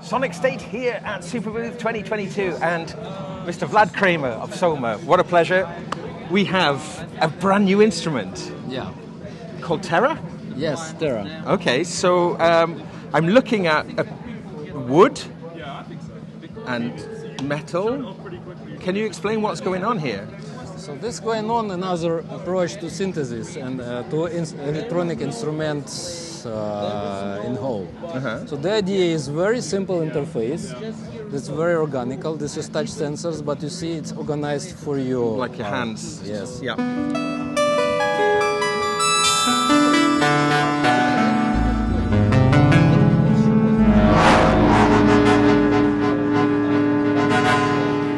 Sonicstate here at Superbooth 2022 and Mr. Vlad Kramer of Soma. What a pleasure. We have a brand new instrument. Yeah. Called Terra? Yes, Terra. Okay, so I'm looking at wood and metal. Can you explain what's going on here? So this is going on another approach to synthesis and to electronic instruments in whole. So the idea is very simple interface. It's very organical. This is touch sensors, but you see it's organized for you. Like your hands. Yes. Yeah.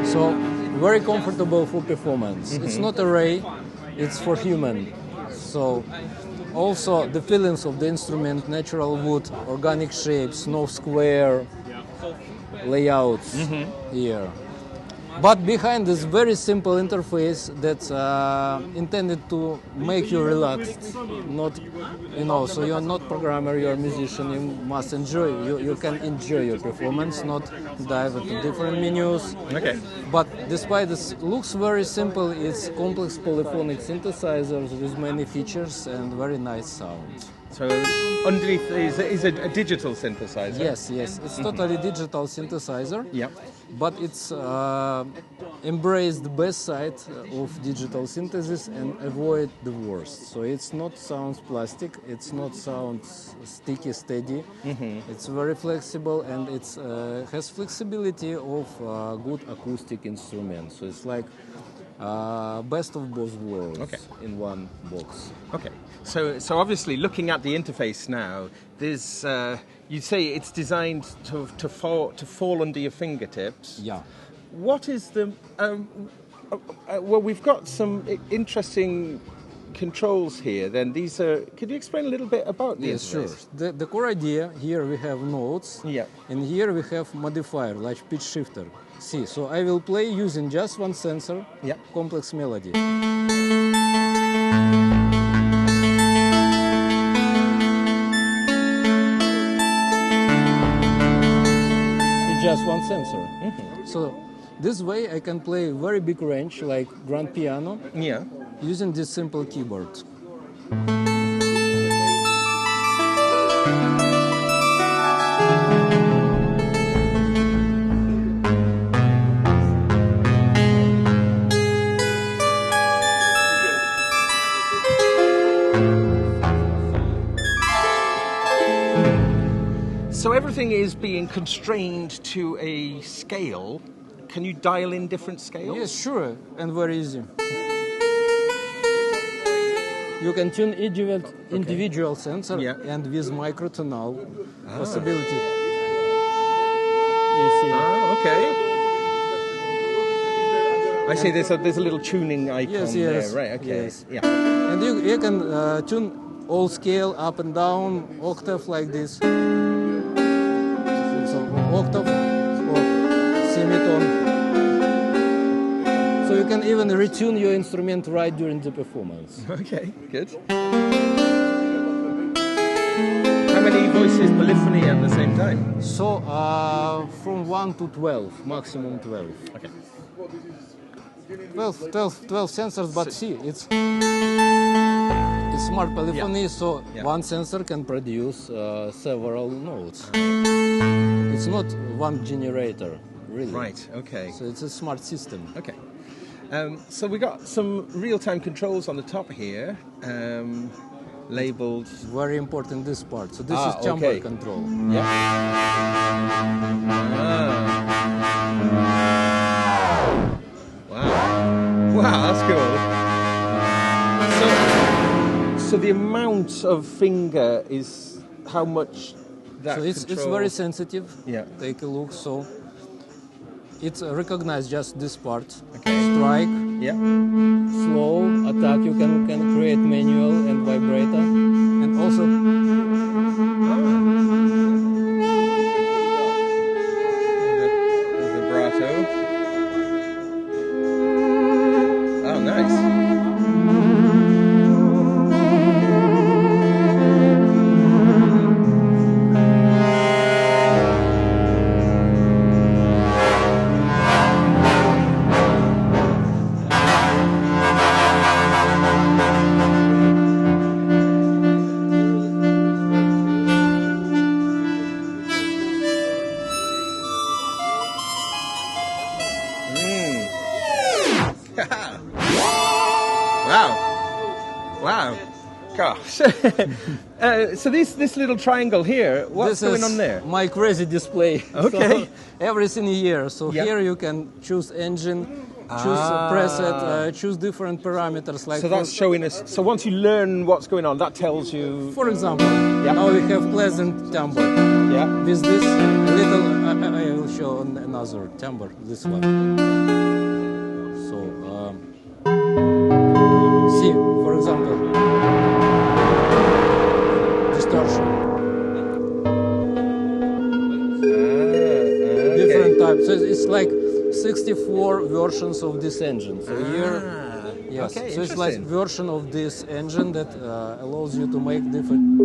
So very comfortable for performance. It's not array, it's for human. So also the feelings of the instrument, natural wood, organic shapes, no square layouts here. But behind this very simple interface that's intended to make you relaxed, not, so you're not programmer, you're a musician, you must enjoy, you can enjoy your performance, not dive into different menus. Okay. But despite this looks very simple, it's complex polyphonic synthesizers with many features and very nice sounds. So underneath is a digital synthesizer? Yes, it's totally digital synthesizer. Yeah. But it's embraced the best side of digital synthesis and avoid the worst. So it's not sounds plastic, it's not sounds sticky, steady. It's very flexible and it's has flexibility of good acoustic instruments. So it's like best of both worlds in one box. Okay, so obviously looking at the interface now, there's you say it's designed to fall under your fingertips. Yeah. What is the well, we've got some interesting controls here. Then these are. Could you explain a little bit about these? Yes, sure. The core idea here we have notes. Yeah. And here we have modifier like pitch shifter. See, so I will play using just one sensor. Yeah. Complex melody. It's just one sensor. So this way I can play very big range like grand piano. Yeah. Using this simple keyboard. So everything is being constrained to a scale. Can you dial in different scales? Yes, sure, and very easy. You can tune individual sensor and with microtonal possibility. You see. Okay. I see there's a little tuning icon there, right? Okay. Yes. Yeah. And you can tune all scale up and down, octave like this. So octave or semitone. So you can even retune your instrument right during the performance. Okay, good. How many voices polyphony at the same time? So from 1 to 12, maximum 12. Okay. 12 sensors, but see, it's smart polyphony, so one sensor can produce several notes. It's not one generator, really. Right, okay. So it's a smart system. Okay. So we got some real-time controls on the top here, labeled. Very important this part. So this is chamber control. Yeah. Wow, that's cool. So the amount of finger is how much that So it's very sensitive. Yeah. Take a look. So it's recognized just this part. Okay. Strike. Yeah. Slow attack. You can create manual and vibrator, and also. Vibrato. Wow. Gosh. So this little triangle here, what's going on there? My crazy display. Okay. So everything here. So here you can choose engine, choose preset, choose different parameters. Like so that's showing us. So once you learn what's going on, that tells you. For example, now we have pleasant timbre. Yeah. With this little, I will show another timbre. This one. So see, for example, distortion. Different types. So it's like 64 versions of this engine. So here, yes. Okay, so it's like version of this engine that allows you to make different.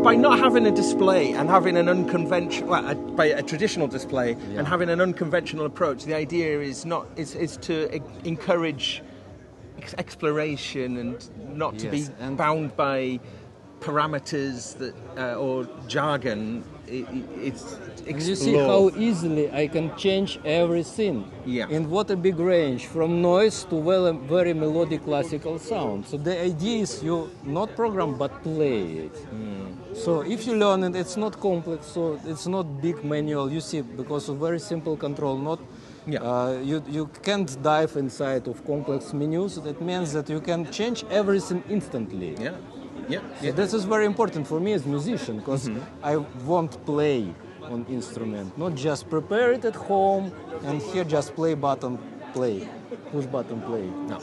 By not having a display and having an unconventional, by a traditional display and having an unconventional approach, the idea is to encourage exploration and not to be bound by parameters that or jargon. It's you see how easily I can change everything. Yeah. And what a big range from noise to very melodic classical sound. So the idea is you not program but play it. So if you learn it, it's not complex. So it's not big manual. You see, because of very simple control, not. You can't dive inside of complex menus. That means that you can change everything instantly. So this is very important for me as a musician, because I want play on instrument, not just prepare it at home and here just play button play, push button play. No,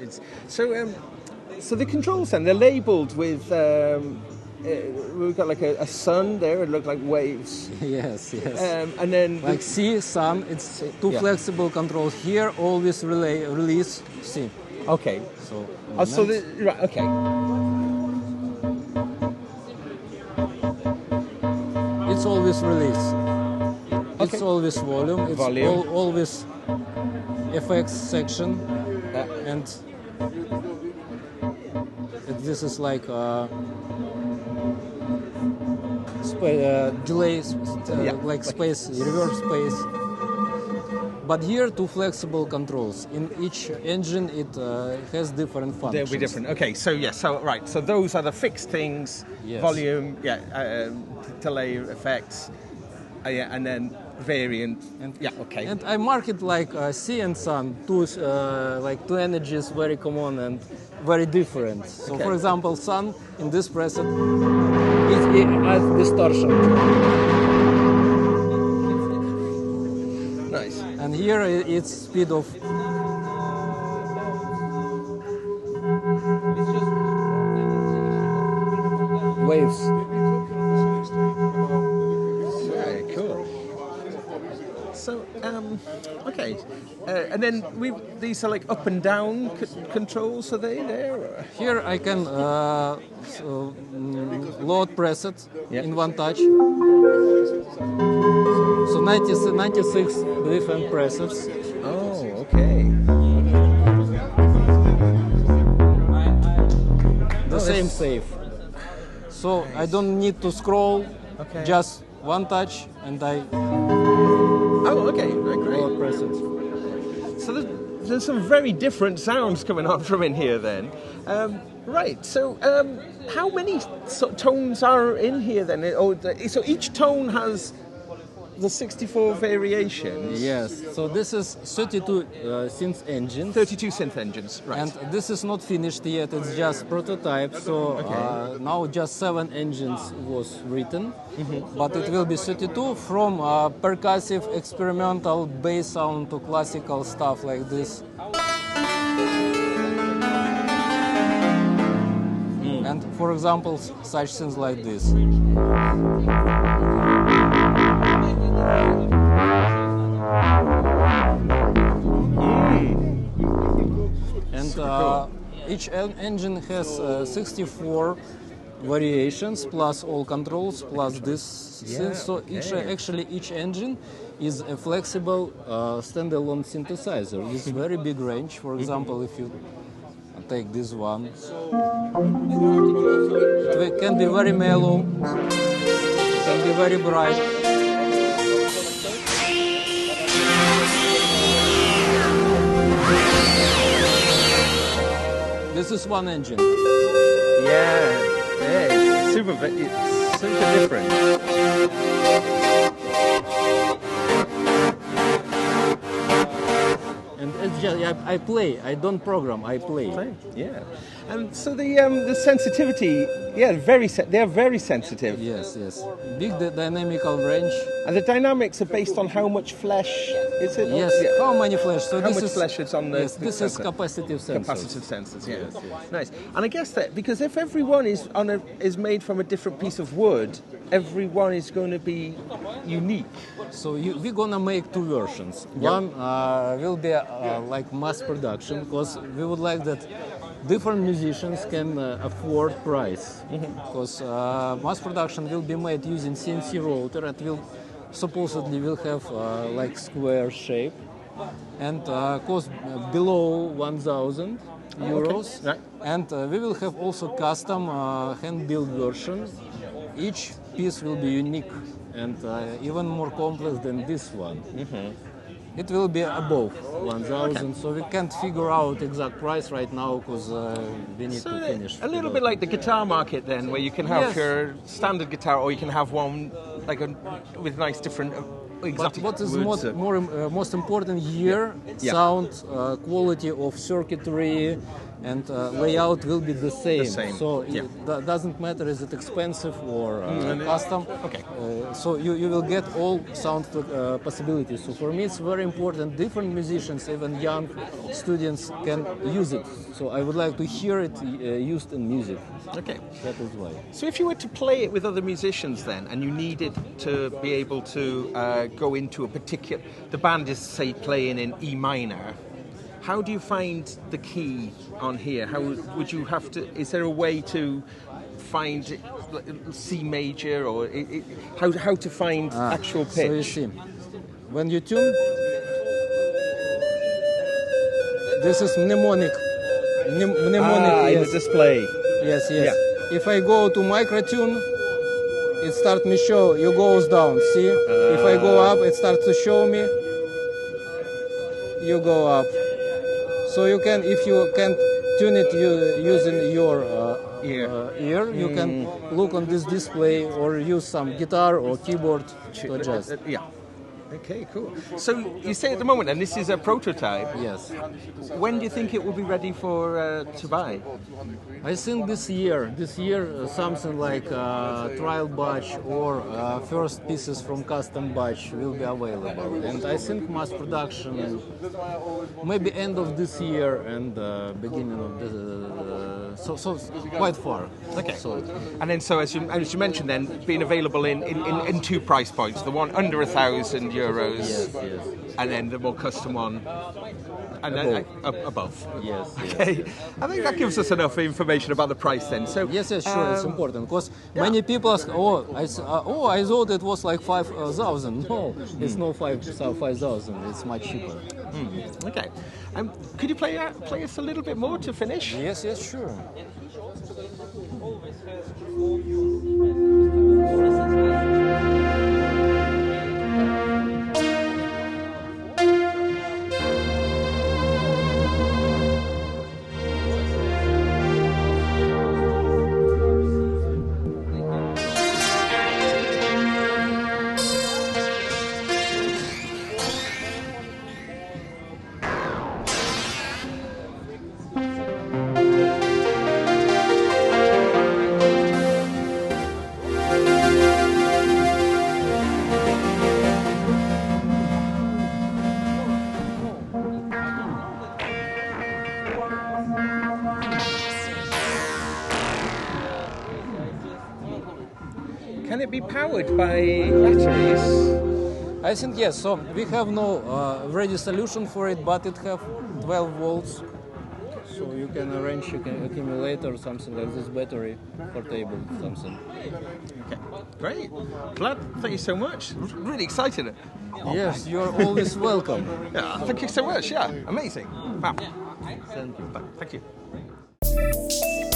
it's so the controls then they're labelled with. We've got like a sun there. It looked like waves. Yes. And then like see sun. It's too flexible controls here. Always release. See. Okay. So. Right. Okay. It's always release. It's always volume. It's always effects section, and this is like. Delay, like space, reverse space. But here, two flexible controls. In each engine, it has different functions. They'll be different. Okay, so right. So those are the fixed things. Yes. Volume, delay effects, and then variant. Okay. And I mark it like sea and sun, two energies, very common and very different. So, for example, sun in this preset, it has distortion. Nice. And here it's speed of. Waves. Very cool. So, okay, and then these are like up and down controls. Are they there? Or? Here I can load preset in one touch. So 96 different presets. Oh, okay. The same save. So nice. I don't need to scroll. Okay. Just one touch and I. Oh, okay, great. Load presets. So there's some very different sounds coming up from in here then. Right, so how many tones are in here then? So each tone has the 64 variations? Yes, so this is 32 synth engines. 32 synth engines, right. And this is not finished yet, it's just prototype, so now just 7 engines was written, but it will be 32 from percussive experimental bass sound to classical stuff like this. And for example, such things like this. Each engine has 64 variations plus all controls plus this synth. So each engine is a flexible standalone synthesizer with very big range. For example, if you take this one, it can be very mellow, can be very bright. This is one engine. Yeah, it's super different. And it's just I play. I don't program. I play. Yeah. And so the sensitivity, they are very sensitive. Yes. Big dynamical range. And the dynamics are based on how much flesh is it? Yes. Yeah. How many flesh? So how much flesh is on the? Yes. This is capacitive sensors. Capacitive sensors. Yeah. Yes. Nice. And I guess that because if everyone is made from a different piece of wood, everyone is going to be unique. So we're gonna make two versions. Yep. One will be like mass production, because we would like that different musicians can afford price. Because mass production will be made using CNC router. It will supposedly will have like square shape and cost below 1,000 euros. Okay. Right. And we will have also custom hand-built version. Each piece will be unique and even more complex than this one. It will be above 1,000, so we can't figure out exact price right now because we need to finish. A little bit like the guitar market then, where you can have your standard guitar, or you can have one like with nice different exotic What is woods. most important here, sound, quality of circuitry, and layout will be the same. So it doesn't matter is it expensive or custom. Okay. So you will get all sound possibilities. So for me it's very important. Different musicians, even young students, can use it. So I would like to hear it used in music. Okay. That is why. So if you were to play it with other musicians then, and you needed to be able to go into a particular, the band is say playing in E minor, how do you find the key on here? How would you have to? Is there a way to find C major, or how to find actual pitch? So you see, when you tune, this is mnemonic. Mnemonic in the display. Yes. Yeah. If I go to micro tune, it starts me show. You goes down. See, if I go up, it starts to show me. You go up. So you can, if you can't tune it using your ear, you can look on this display or use some guitar or keyboard to adjust. Okay, cool. So you say at the moment, and this is a prototype. Yes. When do you think it will be ready for to buy? I think this year something like trial batch or first pieces from custom batch will be available. And I think mass production maybe end of this year and beginning of the so quite far. Okay. So, and then so as you mentioned, then being available in two price points, the one under 1,000 euros, yes. and then the more custom one, and then above. Yes. Okay. I think that gives us enough information about the price then. So yes, sure, it's important because many people ask, I thought it was like 5,000. No, it's not 5,000. It's much cheaper. Okay. Could you play us a little bit more to finish? Yes, sure. Can it be powered by batteries? I think yes. So we have no ready solution for it, but it have 12 volts. so you can arrange an accumulator or something like this, battery portable, something. Okay, great. Vlad, thank you so much. Really excited. Yes, you're always welcome. Yeah, thank you so much. Yeah, amazing. Wow. Thank you. Thank you.